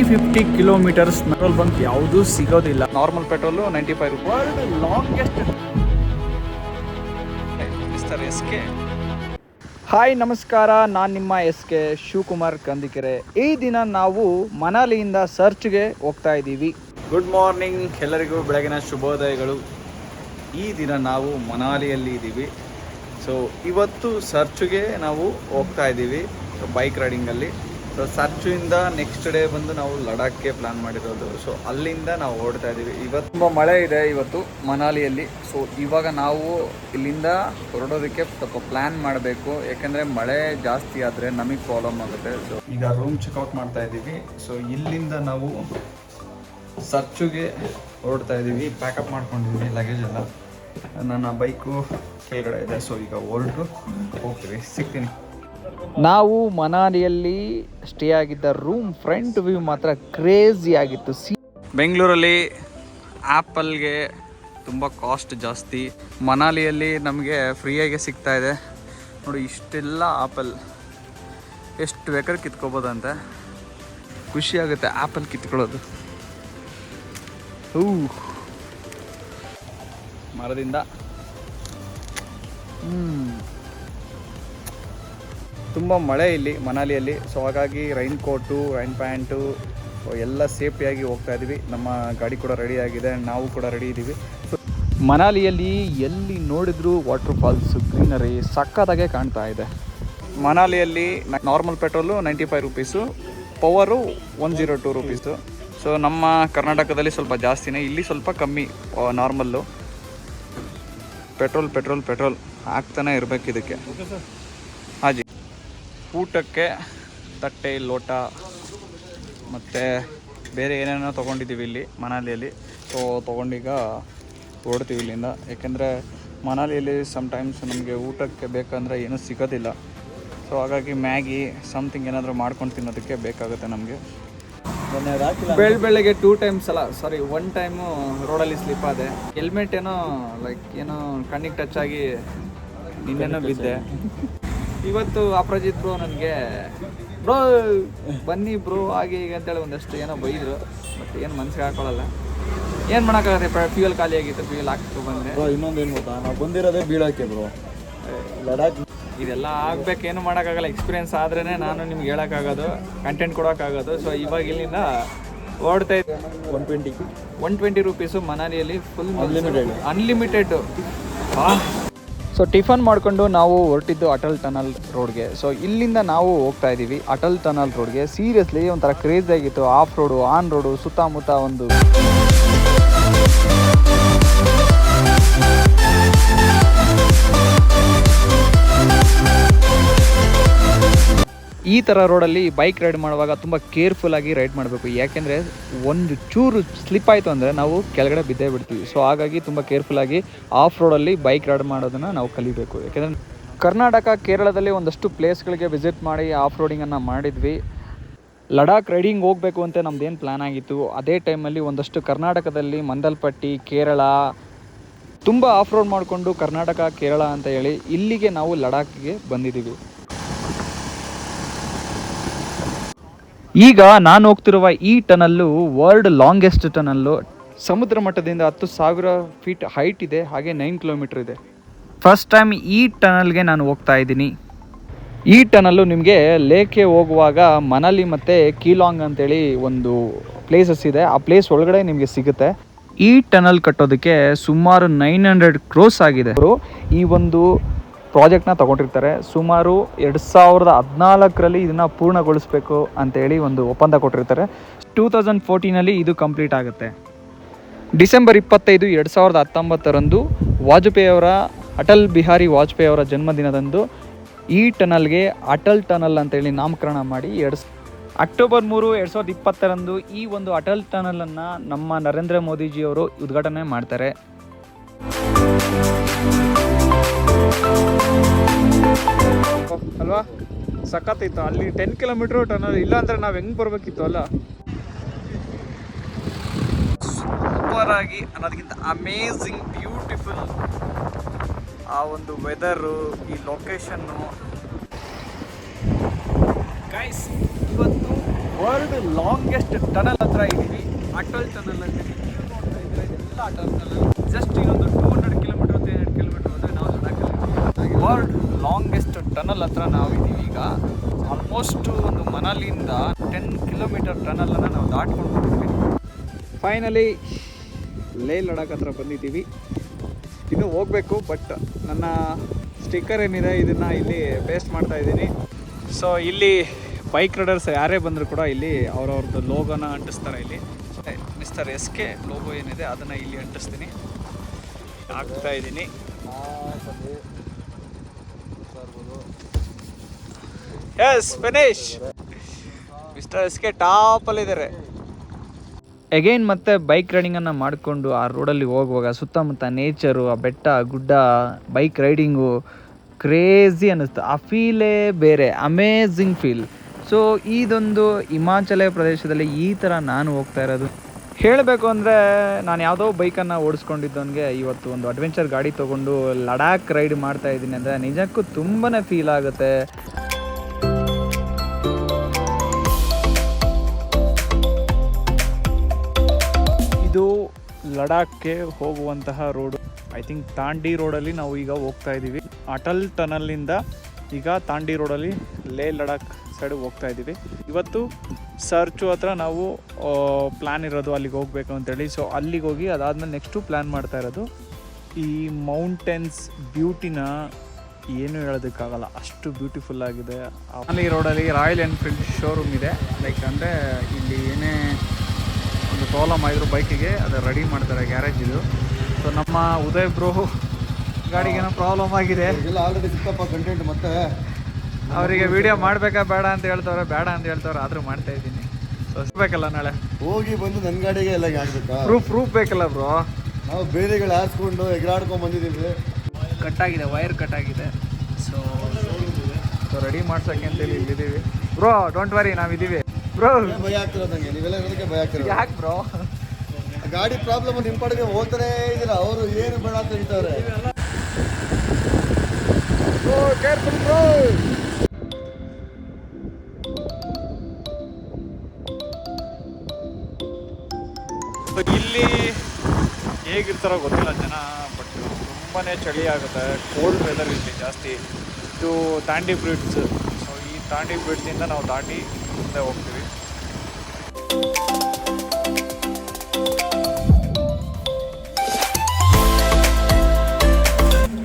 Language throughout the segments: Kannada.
350 ಕಿಲೋಮೀಟರ್ಸ್ ಪೆಟ್ರೋಲ್ ಬಂಕ್ ಯಾವುದೂ ಸಿಗೋದಿಲ್ಲ. ನಾರ್ಮಲ್ ಪೆಟ್ರೋಲು 95 ರೂಪಾಯಿ. World longest. Mister S K. Hi ನಮಸ್ಕಾರ, ನಾನು ನಿಮ್ಮ ಎಸ್ ಕೆ ಶಿವಕುಮಾರ್ ಕಂದಿಕೆರೆ. ಈ ದಿನ ನಾವು ಮನಾಲಿಯಿಂದ ಸರ್ಚ್ಗೆ ಹೋಗ್ತಾ ಇದ್ದೀವಿ. ಗುಡ್ ಮಾರ್ನಿಂಗ್ ಎಲ್ಲರಿಗೂ, ಬೆಳಗಿನ ಶುಭೋದಯಗಳು. ಈ ದಿನ ನಾವು ಮನಾಲಿಯಲ್ಲಿ ಇದ್ದೀವಿ. ಸೊ ಇವತ್ತು ಸರ್ಚ್ಗೆ ನಾವು ಹೋಗ್ತಾ ಇದ್ದೀವಿ ಬೈಕ್ ರೈಡಿಂಗಲ್ಲಿ. ಸೊ ಸರ್ಚಿಂದ ನೆಕ್ಸ್ಟ್ ಡೇ ಬಂದು ನಾವು ಲಡಾಖ್ಗೆ ಪ್ಲ್ಯಾನ್ ಮಾಡಿರೋದು. ಸೊ ಅಲ್ಲಿಂದ ನಾವು ಹೊರಡ್ತಾ ಇದ್ದೀವಿ. ಇವತ್ತು ತುಂಬ ಮಳೆ ಇದೆ ಇವತ್ತು ಮನಾಲಿಯಲ್ಲಿ. ಸೊ ಇವಾಗ ನಾವು ಇಲ್ಲಿಂದ ಹೊರಡೋದಕ್ಕೆ ಸ್ವಲ್ಪ ಪ್ಲ್ಯಾನ್ ಮಾಡಬೇಕು, ಯಾಕೆಂದರೆ ಮಳೆ ಜಾಸ್ತಿ ಆದರೆ ನಮಗೆ ಪ್ರಾಬ್ಲಮ್ ಆಗುತ್ತೆ. ಸೊ ಈಗ ರೂಮ್ ಚೆಕ್ಔಟ್ ಮಾಡ್ತಾ ಇದ್ದೀವಿ. ಸೊ ಇಲ್ಲಿಂದ ನಾವು ಸರ್ಚುಗೆ ಹೊರಡ್ತಾ ಇದ್ದೀವಿ. ಪ್ಯಾಕಪ್ ಮಾಡ್ಕೊಂಡಿದ್ದೀವಿ ಲಗೇಜ್ ಎಲ್ಲ. ನನ್ನ ಬೈಕು ಕೆಳಗಡೆ ಇದೆ. ಸೊ ಈಗ ಹೊರಟು ಹೋಗ್ತೀವಿ, ಸಿಗ್ತೀನಿ. ನಾವು ಮನಾಲಿಯಲ್ಲಿ ಸ್ಟೇ ಆಗಿದ್ದ ರೂಮ್ ಫ್ರಂಟ್ ವ್ಯೂ ಮಾತ್ರ ಕ್ರೇಜಿ ಆಗಿತ್ತು. ಬೆಂಗಳೂರಲ್ಲಿ ಆ್ಯಪಲ್ಗೆ ತುಂಬ ಕಾಸ್ಟ್ ಜಾಸ್ತಿ, ಮನಾಲಿಯಲ್ಲಿ ನಮಗೆ ಫ್ರೀಯಾಗೆ ಸಿಗ್ತಾ ಇದೆ. ನೋಡಿ, ಇಷ್ಟೆಲ್ಲ ಆ್ಯಪಲ್ ಎಷ್ಟು ಬೇಕಾದ್ರೆ ಕಿತ್ಕೋಬೋದಂತೆ. ಖುಷಿ ಆಗುತ್ತೆ ಆ್ಯಪಲ್ ಕಿತ್ಕೊಳ್ಳೋದು. ಮರದಿಂದ ತುಂಬ ಮಳೆ ಇಲ್ಲಿ ಮನಾಲಿಯಲ್ಲಿ. ಸೊ ಹಾಗಾಗಿ ರೈನ್ ಕೋಟು, ರೈನ್ ಪ್ಯಾಂಟು ಎಲ್ಲ ಸೇಫ್ಟಿಯಾಗಿ ಹೋಗ್ತಾ ಇದ್ದೀವಿ. ನಮ್ಮ ಗಾಡಿ ಕೂಡ ರೆಡಿ ಆಗಿದೆ, ನಾವು ಕೂಡ ರೆಡಿ ಇದ್ದೀವಿ. ಸೊ ಮನಾಲಿಯಲ್ಲಿ ಎಲ್ಲಿ ನೋಡಿದ್ರು ವಾಟರ್ ಫಾಲ್ಸ್, ಗ್ರೀನರಿ ಸಕ್ಕತ್ತಾಗೆ ಕಾಣ್ತಾ ಇದೆ. ಮನಾಲಿಯಲ್ಲಿ normal petrol 95 rupees, power 102 rupees. So ನಮ್ಮ ಕರ್ನಾಟಕದಲ್ಲಿ ಸ್ವಲ್ಪ ಜಾಸ್ತಿನೇ, ಇಲ್ಲಿ ಸ್ವಲ್ಪ ಕಮ್ಮಿ ನಾರ್ಮಲ್ಲು. ಪೆಟ್ರೋಲ್ ಹಾಕ್ತಾನೆ ಇರಬೇಕು ಇದಕ್ಕೆ. ಹಾಜಿ ಊಟಕ್ಕೆ ತಟ್ಟೆ, ಲೋಟ ಮತ್ತು ಬೇರೆ ಏನೇನೋ ತೊಗೊಂಡಿದ್ದೀವಿ ಇಲ್ಲಿ ಮನಾಲಿಯಲ್ಲಿ. ಸೊ ತೊಗೊಂಡೀಗ ಹೊರಡ್ತೀವಿ ಇಲ್ಲಿಂದ. ಯಾಕೆಂದರೆ ಮನಾಲಿಯಲ್ಲಿ ಸಮ್ಟೈಮ್ಸ್ ನಮಗೆ ಊಟಕ್ಕೆ ಬೇಕಂದರೆ ಏನೂ ಸಿಗೋದಿಲ್ಲ. ಸೊ ಹಾಗಾಗಿ ಮ್ಯಾಗಿ ಸಮಥಿಂಗ್ ಏನಾದರೂ ಮಾಡ್ಕೊಂಡು ತಿನ್ನೋದಕ್ಕೆ ಬೇಕಾಗುತ್ತೆ ನಮಗೆ. ಬೆಳಗ್ಗೆ 2 ಟೈಮ್ಸ್ ಅಲ್ಲ, ಸಾರಿ 1 ಟೈಮು ರೋಡಲ್ಲಿ ಸ್ಲಿಪ್ ಆದೆ. ಹೆಲ್ಮೆಟ್ ಏನೋ ಏನೋ ಕಣ್ಣಿಗೆ ಟಚ್ ಆಗಿ ನಿನ್ನೇನೋ ಬಿದ್ದೆ. ಇವತ್ತು ಅಪ್ರಜಿತ್ ಬ್ರೋ ನನಗೆ ಬ್ರೋ ಬನ್ನಿ ಬ್ರೋ ಹಾಗೆ ಈಗ ಅಂತೇಳಿ ಒಂದಷ್ಟು ಏನೋ ಬೈದರು. ಬಟ್ ಏನು ಮನಸ್ಸಿಗೆ ಹಾಕೊಳ್ಳಲ್ಲ, ಏನು ಮಾಡೋಕ್ಕಾಗುತ್ತೆ. ಫ್ಯೂಯಲ್ ಖಾಲಿ ಆಗಿತ್ತು, ಫ್ಯೂಯಲ್ ಹಾಕ್ತು ಬಂದೆ. ಇನ್ನೊಂದು ಏನು ಗೊತ್ತಾ, ನಾವು ಬಂದಿರೋದೇ ಬೀಳೋಕ್ಕೆ ಬ್ರೋ. ಲಡಾಖ್ ಇದೆಲ್ಲ ಆಗಬೇಕೇನು ಮಾಡೋಕ್ಕಾಗಲ್ಲ. ಎಕ್ಸ್ಪೀರಿಯೆನ್ಸ್ ಆದ್ರೇ ನಾನು ನಿಮ್ಗೆ ಹೇಳೋಕ್ಕಾಗೋದು, ಕಂಟೆಂಟ್ ಕೊಡೋಕ್ಕಾಗೋದು. ಸೊ ಇವಾಗ ಇಲ್ಲಿಂದ ಓಡ್ತಾ ಇದ್ದೆ. 120 rupees ಮನಾಲಿಯಲ್ಲಿ full unlimited. So tiffin ಮಾಡಿಕೊಂಡು ನಾವು ಹೊರಟಿದ್ದು ಅಟಲ್ ಟನಲ್ ರೋಡ್ಗೆ. ಸೊ ಇಲ್ಲಿಂದ ನಾವು ಹೋಗ್ತಾ ಇದ್ದೀವಿ ಅಟಲ್ ಟನಲ್ ರೋಡ್ಗೆ. ಸೀರಿಯಸ್ಲಿ ಒಂಥರ ಕ್ರೇಜ್ ಆಗಿತ್ತು. ಆಫ್ ರೋಡು, ಆನ್ ರೋಡು, ಸುತ್ತಮುತ್ತ ಒಂದು ಈ ಥರ ರೋಡಲ್ಲಿ ಬೈಕ್ ರೈಡ್ ಮಾಡುವಾಗ ತುಂಬ ಕೇರ್ಫುಲ್ಲಾಗಿ ರೈಡ್ ಮಾಡಬೇಕು. ಯಾಕೆಂದರೆ ಒಂದು ಚೂರು ಸ್ಲಿಪ್ ಆಯಿತು ಅಂದರೆ ನಾವು ಕೆಳಗಡೆ ಬಿದ್ದೇ ಬಿಡ್ತೀವಿ. ಸೊ ಹಾಗಾಗಿ ತುಂಬ ಕೇರ್ಫುಲ್ಲಾಗಿ ಆಫ್ ರೋಡಲ್ಲಿ ಬೈಕ್ ರೈಡ್ ಮಾಡೋದನ್ನು ನಾವು ಕಲಿಬೇಕು. ಯಾಕೆಂದರೆ ಕರ್ನಾಟಕ, ಕೇರಳದಲ್ಲಿ ಒಂದಷ್ಟು ಪ್ಲೇಸ್ಗಳಿಗೆ ವಿಸಿಟ್ ಮಾಡಿ ಆಫ್ ರೋಡಿಂಗನ್ನು ಮಾಡಿದ್ವಿ. ಲಡಾಖ್ ರೈಡಿಂಗ್ ಹೋಗಬೇಕು ಅಂತ ನಮ್ದೇನು ಪ್ಲ್ಯಾನ್ ಆಗಿತ್ತು. ಅದೇ ಟೈಮಲ್ಲಿ ಒಂದಷ್ಟು ಕರ್ನಾಟಕದಲ್ಲಿ ಮಂದಲ್ಪಟ್ಟಿ, ಕೇರಳ ತುಂಬ ಆಫ್ ರೋಡ್ ಮಾಡಿಕೊಂಡು ಕರ್ನಾಟಕ, ಕೇರಳ ಅಂತ ಹೇಳಿ ಇಲ್ಲಿಗೆ ನಾವು ಲಡಾಖ್ಗೆ ಬಂದಿದ್ದೀವಿ. ಈಗ ನಾನು ಹೋಗ್ತಿರುವ ಈ ಟನಲ್ಲು ವರ್ಲ್ಡ್ ಲಾಂಗೆಸ್ಟ್ ಟನಲ್ಲು. ಸಮುದ್ರ ಮಟ್ಟದಿಂದ 10,000 ಫೀಟ್ ಹೈಟ್ ಇದೆ, ಹಾಗೆ 9 ಕಿಲೋಮೀಟರ್ ಇದೆ. ಫಸ್ಟ್ ಟೈಮ್ ಈ ಟನಲ್ಗೆ ನಾನು ಹೋಗ್ತಾ ಇದ್ದೀನಿ. ಈ ಟನಲ್ಲು ನಿಮಗೆ ಲೇಕ್ಗೆ ಹೋಗುವಾಗ ಮನಾಲಿ ಮತ್ತು ಕೀಲಾಂಗ್ ಅಂತೇಳಿ ಒಂದು ಪ್ಲೇಸಸ್ ಇದೆ, ಆ ಪ್ಲೇಸ್ ಒಳಗಡೆ ನಿಮಗೆ ಸಿಗುತ್ತೆ. ಈ ಟನಲ್ ಕಟ್ಟೋದಕ್ಕೆ ಸುಮಾರು 900 ಕ್ರೋಸ್ ಆಗಿದೆ. ಈ ಒಂದು ಪ್ರಾಜೆಕ್ಟ್ನ ತಗೊಂಡಿರ್ತಾರೆ. ಸುಮಾರು 2014ರಲ್ಲಿ ಇದನ್ನು ಪೂರ್ಣಗೊಳಿಸಬೇಕು ಅಂತೇಳಿ ಒಂದು ಒಪ್ಪಂದ ಕೊಟ್ಟಿರ್ತಾರೆ. 2014ನಲ್ಲಿ ಇದು ಕಂಪ್ಲೀಟ್ ಆಗುತ್ತೆ. ಡಿಸೆಂಬರ್ 25, 2019ರಂದು ಅಟಲ್ ಬಿಹಾರಿ ವಾಜಪೇಯಿ ಅವರ ಜನ್ಮದಿನದಂದು ಈ ಟನಲ್ಗೆ ಅಟಲ್ ಟನಲ್ ಅಂತೇಳಿ ನಾಮಕರಣ ಮಾಡಿ ಅಕ್ಟೋಬರ್ 3, 2020ರಂದು ಈ ಒಂದು ಅಟಲ್ ಟನಲನ್ನು ನಮ್ಮ ನರೇಂದ್ರ ಮೋದಿಜಿಯವರು ಉದ್ಘಾಟನೆ ಮಾಡ್ತಾರೆ. ಅಲ್ವಾ, ಸಖತ್ತಿತ್ತು. ಅಲ್ಲಿ 10 ಕಿಲೋಮೀಟ್ರ್ ಟನಲ್, ಇಲ್ಲಾಂದ್ರೆ ನಾವು ಹೆಂಗೆ ಬರಬೇಕಿತ್ತು ಅಲ್ಲ. ಸೂಪರ್ ಆಗಿ ಅನ್ನೋದಕ್ಕಿಂತ ಅಮೇಝಿಂಗ್ ಬ್ಯೂಟಿಫುಲ್ ಆ ಒಂದು ವೆದರು, ಈ ಲೊಕೇಶನ್ನು. ಗೈಸ್, ಇವತ್ತು ವರ್ಲ್ಡ್ ಲಾಂಗೆಸ್ಟ್ ಟನಲ್ ಹತ್ರ ಇದ್ದೀವಿ. ಅಟಲ್ ಟನಲ್ ಅಂತೀವಿ. ನೋಡ್ತಾ ಇದ್ರೆ ಎಲ್ಲ ಅಟಲ್ ಟನಲ್. ಜಸ್ಟ್ ಇನ್ನೊಂದು 200 ಕಿಲೋಮೀಟರ್ 300 ಕಿಲೋಮೀಟರ್ ಹೋದರೆ ನಾವು ಲಡಾಖಲ್ಲಿ. ವರ್ಲ್ಡ್ ಲಾಂಗೆಸ್ಟ್ ಟನಲ್ ಹತ್ರ ನಾವು ಇದ್ದೀವಿ ಈಗ. ಆಲ್ಮೋಸ್ಟ್ ಒಂದು ಮನಾಲಿಯಿಂದ 10 ಕಿಲೋಮೀಟರ್ ಟನಲನ್ನು ನಾವು ದಾಟ್ಕೊಂಡು ಹೋಗ್ತೀವಿ. ಫೈನಲಿ ಲೇ ಲಡಾಖ್ ಹತ್ರ ಬಂದಿದ್ದೀವಿ. ಇನ್ನೂ ಹೋಗಬೇಕು, ಬಟ್ ನನ್ನ ಸ್ಟಿಕ್ಕರ್ ಏನಿದೆ ಇದನ್ನು ಇಲ್ಲಿ ಪೇಸ್ಟ್ ಮಾಡ್ತಾ ಇದ್ದೀನಿ. ಸೊ ಇಲ್ಲಿ ಬೈಕ್ ರೈಡರ್ಸ್ ಯಾರೇ ಬಂದರೂ ಕೂಡ ಇಲ್ಲಿ ಅವ್ರವ್ರದ್ದು ಲೋಗೋನ ಅಂಟಿಸ್ತಾರೆ. ಇಲ್ಲಿ ಮಿಸ್ಟರ್ SK ಲೋಗೋ ಏನಿದೆ ಅದನ್ನು ಇಲ್ಲಿ ಅಂಟಿಸ್ತೀನಿ, ಹಾಕ್ತಾ ಇದ್ದೀನಿ. Yes finish. ಮಿಸ್ಟರ್ SK ಟಾಪಲ್ಲಿದ್ದಾರೆ. ಎಗೈನ್ ಮತ್ತೆ ಬೈಕ್ ರೈಡಿಂಗನ್ನು ಮಾಡಿಕೊಂಡು ಆ ರೋಡಲ್ಲಿ ಹೋಗುವಾಗ ಸುತ್ತಮುತ್ತ ನೇಚರು, ಆ ಬೆಟ್ಟ ಗುಡ್ಡ, ಬೈಕ್ ರೈಡಿಂಗು ಕ್ರೇಜಿ ಅನ್ನಿಸ್ತು. ಆ ಫೀಲೇ ಬೇರೆ, ಅಮೇಝಿಂಗ್ ಫೀಲ್. ಸೊ ಇದೊಂದು ಹಿಮಾಚಲ ಪ್ರದೇಶದಲ್ಲಿ ಈ ಥರ ನಾನು ಹೋಗ್ತಾ ಇರೋದು. ಹೇಳಬೇಕು ಅಂದರೆ ನಾನು ಯಾವುದೋ ಬೈಕನ್ನು ಓಡಿಸ್ಕೊಂಡಿದ್ದವನಿಗೆ ಇವತ್ತು ಒಂದು ಅಡ್ವೆಂಚರ್ ಗಾಡಿ ತೊಗೊಂಡು ಲಡಾಖ್ ರೈಡ್ ಮಾಡ್ತಾ ಇದ್ದೀನಿ ಅಂದರೆ ನಿಜಕ್ಕೂ ತುಂಬಾ ಫೀಲ್ ಆಗುತ್ತೆ. ಇದು ಲಡಾಖ್ಗೆ ಹೋಗುವಂತಹ ರೋಡು. ಐ ಥಿಂಕ್ ತಾಂಡಿ ರೋಡಲ್ಲಿ ನಾವು ಈಗ ಹೋಗ್ತಾ ಇದ್ದೀವಿ. ಅಟಲ್ ಟನಲ್ನಿಂದ ಈಗ ತಾಂಡಿ ರೋಡಲ್ಲಿ ಲೇ ಲಡಾಖ್ ಸೈಡ್ ಹೋಗ್ತಾ ಇದ್ದೀವಿ. ಇವತ್ತು ಸರ್ಚು ಹತ್ರ ನಾವು ಪ್ಲ್ಯಾನ್ ಇರೋದು ಅಲ್ಲಿಗೆ ಹೋಗಬೇಕು ಅಂತೇಳಿ. ಸೊ ಅಲ್ಲಿಗೆ ಹೋಗಿ ಅದಾದಮೇಲೆ ನೆಕ್ಸ್ಟು ಪ್ಲ್ಯಾನ್ ಮಾಡ್ತಾ ಇರೋದು. ಈ ಮೌಂಟೇನ್ಸ್ ಬ್ಯೂಟಿನ ಏನು ಹೇಳೋದಕ್ಕಾಗಲ್ಲ, ಅಷ್ಟು ಬ್ಯೂಟಿಫುಲ್ ಆಗಿದೆ. ಅಲ್ಲಿ ರೋಡಲ್ಲಿ ರಾಯಲ್ ಎನ್ಫೀಲ್ಡ್ ಶೋರೂಮ್ ಇದೆ. ಲೈಕ್ ಅಂದರೆ ಇಲ್ಲಿ ಏನೇ ಒಂದು ಪ್ರಾಬ್ಲಮ್ ಆಗಿದ್ರು ಬೈಕಿಗೆ ಅದು ರೆಡಿ ಮಾಡ್ತಾರೆ, ಗ್ಯಾರೇಜ್ ಇದು. ಸೊ ನಮ್ಮ ಉದಯ್ ಬ್ರೋ ಗಾಡಿಗೇನೋ ಪ್ರಾಬ್ಲಮ್ ಆಗಿದೆ. ಆಲ್ರೆಡಿ ಸಿಕ್ಕಪ್ಪ ಕಂಟೆಂಟ್, ಮತ್ತೆ ಅವರಿಗೆ ವಿಡಿಯೋ ಮಾಡಬೇಕಾ ಬೇಡ ಅಂತ ಹೇಳ್ತವ್ರೆ, ಬೇಡ ಅಂತ ಹೇಳ್ತವ್ರೆ, ಆದರೂ ಮಾಡ್ತಾ ಇದ್ದೀನಿ. ಸೊ ಸಿಗಬೇಕಲ್ಲ ನಾಳೆ ಹೋಗಿ ಬಂದು ನನ್ನ ಗಾಡಿಗೆ ಎಲ್ಲ ಆಗ್ಬೇಕಾ? ಪ್ರೂಫ್ ಬೇಕಲ್ಲ ಬ್ರೋ. ನಾವು ಬೇರೆಗಳು ಹಾರಿಸ್ಕೊಂಡು ಎಗರಾಡ್ಕೊಂಡು ಬಂದಿದ್ದೀವಿ. ಕಟ್ಟಾಗಿದೆ, ವೈರ್ ಕಟ್ಟಾಗಿದೆ. ಸೊ ರೆಡಿ ಮಾಡ್ಸೋಕ್ಕೆ ಅಂತೇಳಿ ಇಲ್ಲಿದ್ದೀವಿ. ಬ್ರೋ ಡೋಂಟ್ ವರಿ, ನಾವಿದ್ದೀವಿ ಬ್ರೋ. ಭಯ ಆಗ್ತಿರೋದು ನನಗೆ, ನೀವೆಲ್ಲ ಇರೋದಕ್ಕೆ ಭಯ ಆಗ್ತಿರೋದು. ಯಾಕೆ ಬ್ರೋ? ಗಾಡಿ ಪ್ರಾಬ್ಲಮ್ ನಿಮ್ಮ ಪಾಡಿಗೆ ಹೋಗ್ತಾನೆ ಇದ್ದೀರಾ, ಅವರು ಏನು ಬೇಡ ಅಂತ ಹೇಳ್ತಾರೆ. ಇಲ್ಲಿ ಹೇಗಿರ್ತಾರೋ ಗೊತ್ತಿಲ್ಲ ಜನ, ಬಟ್ ತುಂಬಾ ಚಳಿ ಆಗುತ್ತೆ. ಕೋಲ್ಡ್ ವೆದರ್ ಇಲ್ಲಿ ಜಾಸ್ತಿ. ಇದು ತಾಂಡಿ ಬ್ರಿಡ್ಜ್. ಸೊ ಈ ತಾಂಡಿ ಬ್ರಿಡ್ಜಿಂದ ನಾವು ದಾಟಿ ಮುಂದೆ ಹೋಗ್ತೀವಿ.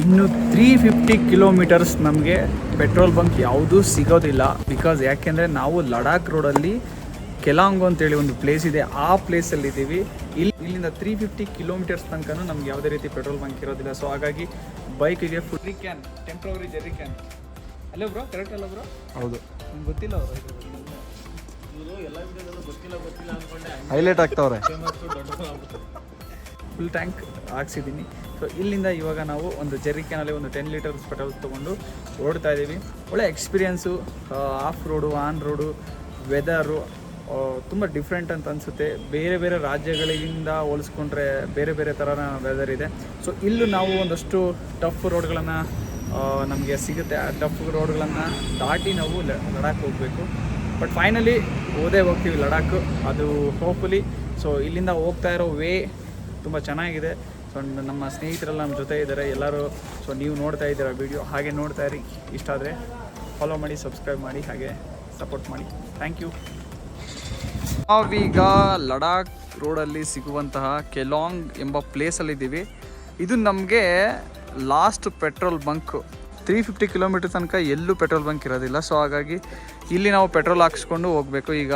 ಇನ್ನು 350 ಕಿಲೋಮೀಟರ್ಸ್ ನಮಗೆ ಪೆಟ್ರೋಲ್ ಬಂಕ್ ಯಾವುದೂ ಸಿಗೋದಿಲ್ಲ. ಬಿಕಾಸ್ ಯಾಕೆಂದರೆ ನಾವು ಲಡಾಖ್ ರೋಡಲ್ಲಿ ಕೆಲಾಂಗು ಅಂತೇಳಿ ಒಂದು ಪ್ಲೇಸ್ ಇದೆ, ಆ ಪ್ಲೇಸಲ್ಲಿದ್ದೀವಿ. ಇಲ್ಲಿಂದ 350 ಕಿಲೋಮೀಟರ್ಸ್ ತನಕ ನಮ್ಗೆ ಯಾವುದೇ ರೀತಿ ಪೆಟ್ರೋಲ್ ಬಂಕ್ ಇರೋದಿಲ್ಲ. ಸೊ ಹಾಗಾಗಿ ಬೈಕಿಗೆ full can, temporary jerry can. ಅಲ್ಲೇ ಬ್ರೋ, ಕರೆಕ್ಟ್ ಅಲ್ಲ ಬ್ರೋ? ಹೌದು, ನಿಮ್ಗೆ ಗೊತ್ತಿಲ್ಲ ಅವರು ಹೈಲೈಟ್ ಆಗ್ತಾವ್ರೆ. ಫುಲ್ ಟ್ಯಾಂಕ್ ಹಾಕ್ಸಿದ್ದೀನಿ. ಸೊ ಇಲ್ಲಿಂದ ಇವಾಗ ನಾವು ಒಂದು ಜೆರ್ರಿ ಕ್ಯಾನಲ್ಲಿ ಒಂದು 10 ಲೀಟರ್ಸ್ ಪೆಟ್ರೋಲ್ ತೊಗೊಂಡು ಓಡ್ತಾ ಇದ್ದೀವಿ. ಒಳ್ಳೆ experience. Of road, on road, weather ತುಂಬ ಡಿಫ್ರೆಂಟ್ ಅಂತ ಅನಿಸುತ್ತೆ. ಬೇರೆ ಬೇರೆ ರಾಜ್ಯಗಳಿಂದ ಹೋಲಿಸ್ಕೊಂಡ್ರೆ ಬೇರೆ ಬೇರೆ ಥರನ ವೆದರ್ ಇದೆ. ಸೊ ಇಲ್ಲೂ ನಾವು ಒಂದಷ್ಟು ಟಫ್ ರೋಡ್ಗಳನ್ನು ನಮಗೆ ಸಿಗುತ್ತೆ. ಆ ಟಫ್ ರೋಡ್ಗಳನ್ನು ದಾಟಿ ನಾವು ಲಡಾಖ್ ಹೋಗಬೇಕು. ಬಟ್ ಫೈನಲಿ ಹೋಗ್ತೀವಿ ಲಡಾಖ್, ಅದು ಹೋಪ್ಫುಲಿ. ಸೊ ಇಲ್ಲಿಂದ ಹೋಗ್ತಾ ಇರೋ ವೇ ತುಂಬ ಚೆನ್ನಾಗಿದೆ. ಸೊ ನಮ್ಮ ಸ್ನೇಹಿತರೆಲ್ಲ ನಮ್ಮ ಜೊತೆ ಇದ್ದಾರೆ ಎಲ್ಲರೂ. ಸೊ ನೀವು ನೋಡ್ತಾ ಇದ್ದೀರಾ ವಿಡಿಯೋ, ಹಾಗೆ ನೋಡ್ತಾ ಇರಿ. ಇಷ್ಟ ಆದರೆ ಫಾಲೋ ಮಾಡಿ, ಸಬ್ಸ್ಕ್ರೈಬ್ ಮಾಡಿ, ಹಾಗೆ ಸಪೋರ್ಟ್ ಮಾಡಿ. Thank you. ನಾವೀಗ ಲಡಾಖ್ ರೋಡಲ್ಲಿ ಸಿಗುವಂತಹ ಕೆಲಾಂಗ್ ಎಂಬ ಪ್ಲೇಸಲ್ಲಿದ್ದೀವಿ. ಇದು ನಮಗೆ ಲಾಸ್ಟ್ ಪೆಟ್ರೋಲ್ ಬಂಕ್. 350 ಕಿಲೋಮೀಟರ್ ತನಕ ಎಲ್ಲೂ ಪೆಟ್ರೋಲ್ ಬಂಕ್ ಇರೋದಿಲ್ಲ. ಸೊ ಹಾಗಾಗಿ ಇಲ್ಲಿ ನಾವು ಪೆಟ್ರೋಲ್ ಹಾಕ್ಸ್ಕೊಂಡು ಹೋಗಬೇಕು. ಈಗ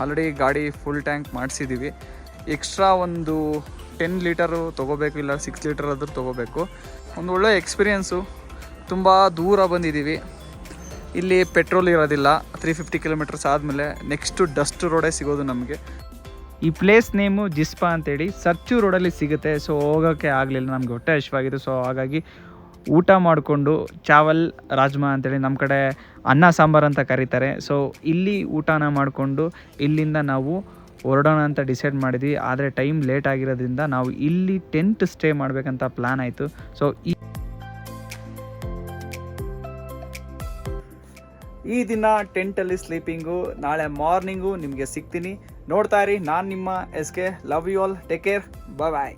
ಆಲ್ರೆಡಿ ಗಾಡಿ ಫುಲ್ ಟ್ಯಾಂಕ್ ಮಾಡಿಸಿದ್ದೀವಿ. ಎಕ್ಸ್ಟ್ರಾ ಒಂದು 10 ಲೀಟರು ತೊಗೋಬೇಕು, ಇಲ್ಲ 6 ಲೀಟರ್ ಆದರೂ ತೊಗೋಬೇಕು. ಒಂದು ಒಳ್ಳೆ ಎಕ್ಸ್ಪೀರಿಯೆನ್ಸು. ತುಂಬ ದೂರ ಬಂದಿದ್ದೀವಿ, ಇಲ್ಲಿ ಪೆಟ್ರೋಲ್ ಇರೋದಿಲ್ಲ. 350 ಕಿಲೋಮೀಟರ್ಸ್ ಆದಮೇಲೆ ನೆಕ್ಸ್ಟು ಡಸ್ಟ್ ರೋಡೇ ಸಿಗೋದು ನಮಗೆ. ಈ ಪ್ಲೇಸ್ ನೇಮು ಜಿಸ್ಪಾ ಅಂತೇಳಿ ಸರ್ಚು ರೋಡಲ್ಲಿ ಸಿಗುತ್ತೆ. ಸೊ ಹೋಗೋಕ್ಕೆ ಆಗಲಿಲ್ಲ, ನಮಗೆ ಹೊಟ್ಟೆ ಹಶ್ವಾಗಿದೆ. ಸೊ ಹಾಗಾಗಿ ಊಟ ಮಾಡಿಕೊಂಡು ಚಾವಲ್ ರಾಜ್ಮಾ ಅಂತೇಳಿ ನಮ್ಮ ಕಡೆ ಅನ್ನ ಸಾಂಬಾರು ಅಂತ ಕರೀತಾರೆ. ಸೊ ಇಲ್ಲಿ ಊಟನ ಮಾಡಿಕೊಂಡು ಇಲ್ಲಿಂದ ನಾವು ಹೊರಡೋಣ ಅಂತ ಡಿಸೈಡ್ ಮಾಡಿದ್ವಿ. ಆದರೆ ಟೈಮ್ ಲೇಟ್ ಆಗಿರೋದ್ರಿಂದ ನಾವು ಇಲ್ಲಿ ಟೆಂಟ್ ಸ್ಟೇ ಮಾಡಬೇಕಂತ ಪ್ಲ್ಯಾನ್ ಆಯಿತು. ಸೊ ಈ ದಿನ ಟೆಂಟಲ್ಲಿ ಸ್ಲೀಪಿಂಗು, ನಾಳೆ ಮಾರ್ನಿಂಗು ನಿಮಗೆ ಸಿಗ್ತೀನಿ. ನೋಡ್ತಾ ಇರಿ, ನಾನು ನಿಮ್ಮ SK. Love you all, take care, bye.